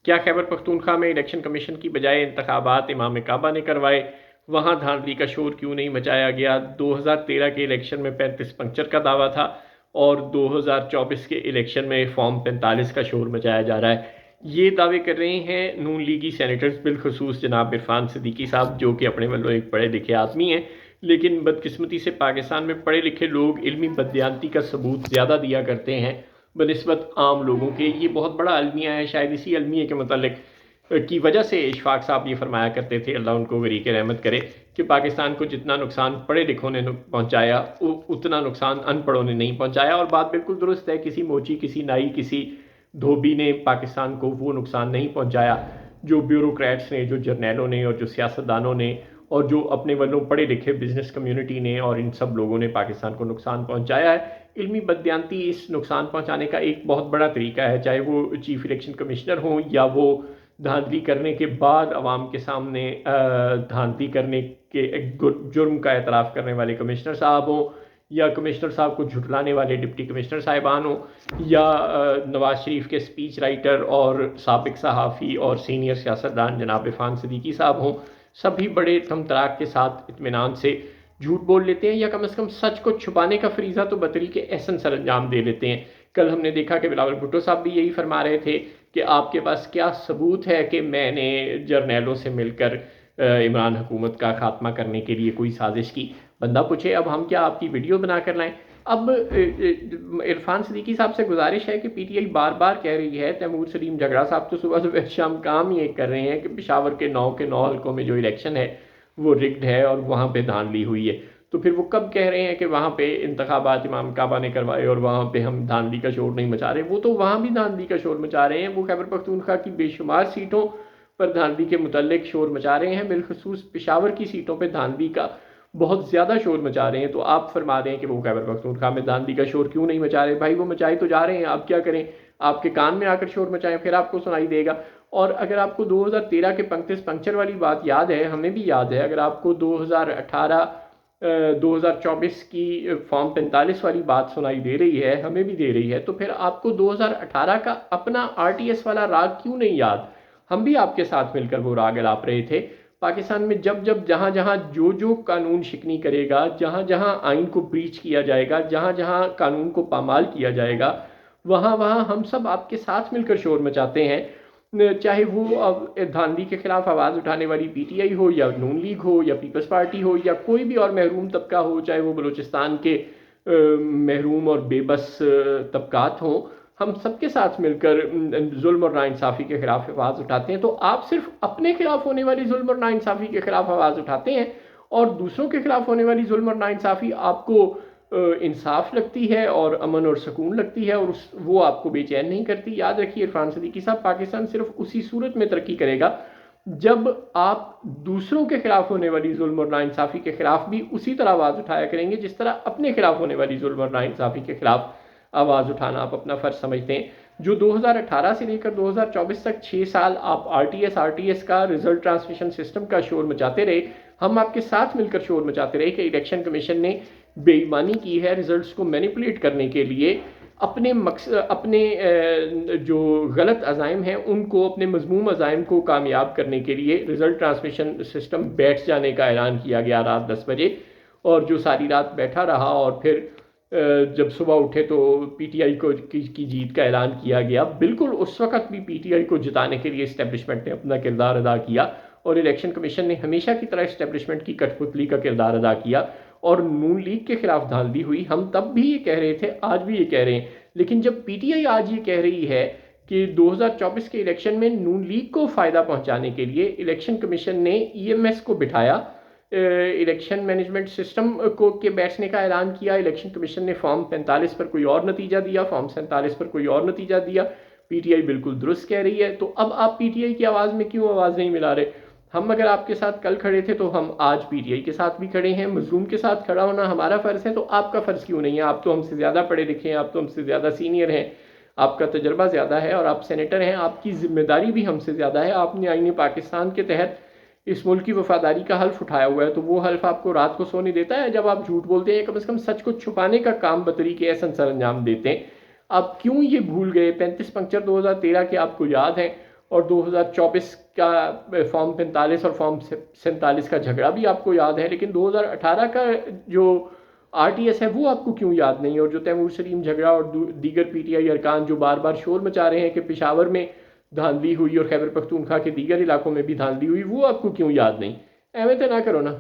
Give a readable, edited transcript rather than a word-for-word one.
کیا خیبر پختونخوا میں election commission کی بجائے انتخابات امام کعبہ نے کروائے؟ وہاں دھاندلی کا شور کیوں نہیں مچایا گیا؟ 2013 کے الیکشن میں 35 پنکچر کا دعویٰ تھا اور 2024 کے الیکشن میں فارم 45 کا شور مچایا جا رہا ہے۔ یہ دعوے کر رہے ہیں نون لیگی سینیٹرز، بالخصوص جناب عرفان صدیقی صاحب، جو کہ اپنے والوں ایک پڑھے لکھے آدمی ہیں، لیکن بدقسمتی سے پاکستان میں پڑھے لکھے لوگ علمی بددیانتی کا ثبوت زیادہ دیا کرتے ہیں بنسبت عام لوگوں کے۔ یہ بہت بڑا المیہ ہے، شاید اسی المیہ کے متعلق کی وجہ سے اشفاق صاحب یہ فرمایا کرتے تھے، اللہ ان کو غریق رحمت کرے، کہ پاکستان کو جتنا نقصان پڑھے لکھوں نے پہنچایا اتنا نقصان ان پڑھوں نے نہیں پہنچایا۔ اور بات بالکل درست ہے، کسی موچی، کسی نائی، کسی دھوبی نے پاکستان کو وہ نقصان نہیں پہنچایا جو بیوروکریٹس نے، جو جرنیلوں نے اور جو سیاستدانوں نے اور جو اپنے والوں پڑھے لکھے بزنس کمیونٹی نے اور ان سب لوگوں نے پاکستان کو نقصان پہنچایا ہے۔ علمی بددیانتی اس نقصان پہنچانے کا ایک بہت بڑا طریقہ ہے، چاہے وہ چیف الیکشن کمشنر ہوں یا وہ دھاندلی کرنے کے بعد عوام کے سامنے دھاندلی کرنے کے جرم کا اعتراف کرنے والے کمشنر صاحب ہوں، یا کمشنر صاحب کو جھٹلانے والے ڈپٹی کمشنر صاحبان ہوں، یا نواز شریف کے سپیچ رائٹر اور سابق صحافی اور سینئر سیاستدان جناب عرفان صدیقی صاحب ہوں، سبھی بڑے تم تراک کے ساتھ اطمینان سے جھوٹ بول لیتے ہیں، یا کم از کم سچ کو چھپانے کا فریضہ تو بطریق احسن سر انجام دے لیتے ہیں۔ کل ہم نے دیکھا کہ بلاول بھٹو صاحب بھی یہی فرما رہے تھے کہ آپ کے پاس کیا ثبوت ہے کہ میں نے جرنیلوں سے مل کر عمران حکومت کا خاتمہ کرنے کے لیے کوئی سازش کی؟ بندہ پوچھے اب ہم کیا آپ کی ویڈیو بنا کر لائیں؟ اب عرفان صدیقی صاحب سے گزارش ہے کہ پی ٹی آئی بار بار کہہ رہی ہے، تیمور سلیم جھگڑا صاحب تو صبح صبح شام کام یہ کر رہے ہیں کہ پشاور کے 9 حلقوں میں جو الیکشن ہے وہ رگڈ ہے اور وہاں پہ دھاندلی ہوئی ہے، تو پھر وہ کب کہہ رہے ہیں کہ وہاں پہ انتخابات امام کعبہ نے کروائے اور وہاں پہ ہم دھاندلی کا شور نہیں مچا رہے؟ وہ تو وہاں بھی دھاندلی کا شور مچا رہے ہیں، وہ خیبر پختونخوا کی بے شمار سیٹوں پر دھاندلی کے متعلق شور مچا رہے ہیں، بالخصوص پشاور کی سیٹوں پہ دھاندلی کا بہت زیادہ شور مچا رہے ہیں۔ تو آپ فرما دیں کہ وہ خیبر پختونخوا میں دھاندلی کا شور کیوں نہیں مچا رہے؟ بھائی وہ مچائے تو جا رہے ہیں، آپ کیا کریں؟ آپ کے کان میں آ کر شور مچائیں، پھر آپ کو سنائی دے گا۔ اور اگر آپ کو 2013 کے 35 پنکچر والی بات یاد ہے، ہمیں بھی یاد ہے، اگر آپ کو 2024 کی فارم 45 والی بات سنائی دے رہی ہے، ہمیں بھی دے رہی ہے، تو پھر آپ کو 2018 کا اپنا RTS والا راگ کیوں نہیں یاد؟ ہم بھی آپ کے ساتھ مل کر وہ راگ الاپ رہے تھے۔ پاکستان میں جب جہاں جہاں جو قانون شکنی کرے گا، جہاں جہاں آئین کو بریچ کیا جائے گا، جہاں جہاں قانون کو پامال کیا جائے گا، وہاں وہاں ہم سب آپ کے ساتھ مل کر شور مچاتے ہیں، چاہے وہ دھاندلی کے خلاف آواز اٹھانے والی پی ٹی آئی ہو یا نون لیگ ہو یا پیپلز پارٹی ہو یا کوئی بھی اور محروم طبقہ ہو، چاہے وہ بلوچستان کے محروم اور بے بس طبقات ہوں، ہم سب کے ساتھ مل کر ظلم اور ناانصافی کے خلاف آواز اٹھاتے ہیں۔ تو آپ صرف اپنے خلاف ہونے والی ظلم اور ناانصافی کے خلاف آواز اٹھاتے ہیں اور دوسروں کے خلاف ہونے والی ظلم اور ناانصافی آپ کو انصاف لگتی ہے اور امن اور سکون لگتی ہے اور وہ آپ کو بے چین نہیں کرتی۔ یاد رکھیے عرفان صدیقی صاحب، پاکستان صرف اسی صورت میں ترقی کرے گا جب آپ دوسروں کے خلاف ہونے والی ظلم اور ناانصافی کے خلاف بھی اسی طرح آواز اٹھایا کریں گے جس طرح اپنے خلاف ہونے والی ظلم اور ناانصافی کے خلاف آواز اٹھانا آپ اپنا فرض سمجھتے ہیں۔ جو 2018 سے لے کر 2024 تک 6 سال آپ RTS کا رزلٹ ٹرانسمیشن سسٹم کا شور مچاتے رہے، ہم آپ کے ساتھ مل کر شور مچاتے رہے کہ الیکشن کمیشن نے بے ایمانی کی ہے رزلٹس کو مینیپولیٹ کرنے کے لیے، اپنے جو غلط عزائم ہیں ان کو، اپنے مذموم عزائم کو کامیاب کرنے کے لیے رزلٹ ٹرانسمیشن سسٹم بیٹھ جانے کا اعلان کیا گیا رات 10 بجے، اور جو ساری رات بیٹھا رہا اور پھر جب صبح اٹھے تو پی ٹی آئی کی جیت کا اعلان کیا گیا۔ بالکل اس وقت بھی پی ٹی آئی کو جتانے کے لیے اسٹیبلشمنٹ نے اپنا کردار ادا کیا اور الیکشن کمیشن نے ہمیشہ کی طرح اسٹیبلشمنٹ کی کٹھ پتلی کا کردار ادا کیا اور نون لیگ کے خلاف دھاندلی ہوئی۔ ہم تب بھی یہ کہہ رہے تھے، آج بھی یہ کہہ رہے ہیں، لیکن جب پی ٹی آئی آج یہ کہہ رہی ہے کہ 2024 کے الیکشن میں نون لیگ کو فائدہ پہنچانے کے لیے الیکشن کمیشن نے EMS کو بٹھایا، الیکشن مینجمنٹ سسٹم کو کے بیٹھنے کا اعلان کیا، الیکشن کمیشن نے فارم 45 پر کوئی اور نتیجہ دیا، فارم 47 پر کوئی اور نتیجہ دیا، پی ٹی آئی بالکل درست کہہ رہی ہے۔ تو اب آپ پی ٹی آئی کی آواز میں کیوں آواز نہیں ملا رہے؟ ہم اگر آپ کے ساتھ کل کھڑے تھے تو ہم آج پی ٹی آئی کے ساتھ بھی کھڑے ہیں، مظلوم کے ساتھ کھڑا ہونا ہمارا فرض ہے، تو آپ کا فرض کیوں نہیں ہے؟ آپ تو ہم سے زیادہ پڑھے لکھے ہیں، آپ تو ہم سے زیادہ سینئر ہیں، آپ کا تجربہ زیادہ ہے اور آپ سینیٹر ہیں، آپ کی ذمہ داری بھی ہم سے زیادہ ہے، آپ نے آئین پاکستان کے تحت اس ملک کی وفاداری کا حلف اٹھایا ہوا ہے، تو وہ حلف آپ کو رات کو سونے دیتا ہے؟ جب آپ جھوٹ بولتے ہیں کم از کم سچ کو چھپانے کا کام بطریق احسن سر انجام دیتے ہیں۔ آپ کیوں یہ بھول گئے 35 پنکچر 2013 کے آپ کو یاد ہیں؟ اور 2024 کا فارم 45 اور فارم 47 کا جھگڑا بھی آپ کو یاد ہے، لیکن 2018 کا جو آر ٹی ایس ہے وہ آپ کو کیوں یاد نہیں؟ اور جو تیمور سلیم جھگڑا اور دیگر پی ٹی آئی ارکان جو بار بار شور مچا رہے ہیں کہ پشاور میں دھاندلی ہوئی اور خیبر پختونخوا کے دیگر علاقوں میں بھی دھاندلی ہوئی، وہ آپ کو کیوں یاد نہیں؟ ایویں تو نہ کرو نا۔